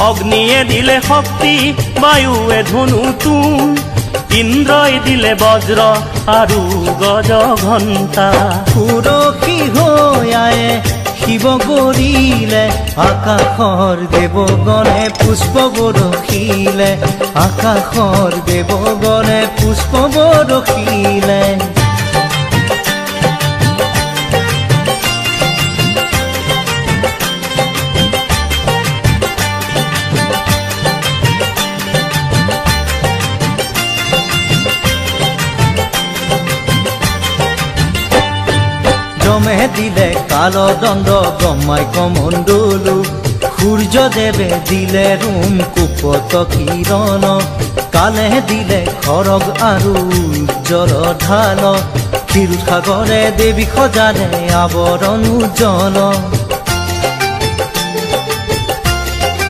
অগ্নিয়ে দিলে শক্তি বায়ুৱে ধনু তুন ইন্দ্ৰই দিলে বজ্ৰ আৰু গজ ঘণ্টা পুৰখী হৈ আয়ে শিৱ গৰিলে আকাশৰ দেৱগণে পুষ্প বৰষিলে আকাশৰ দেৱগণে পুষ্প বৰষিলে যমে দিলে কালদণ্ড ব্ৰহ্মাই কমণ্ডলু সূৰ্যদেৱে দিলে ৰোম কুপত কিৰণ কালে দিলে খৰগ আৰু উজ্জ্বল ঢাল ক্ষীৰোদ সাগৰে দেৱী সজালে আৱৰণ উজ্জ্বল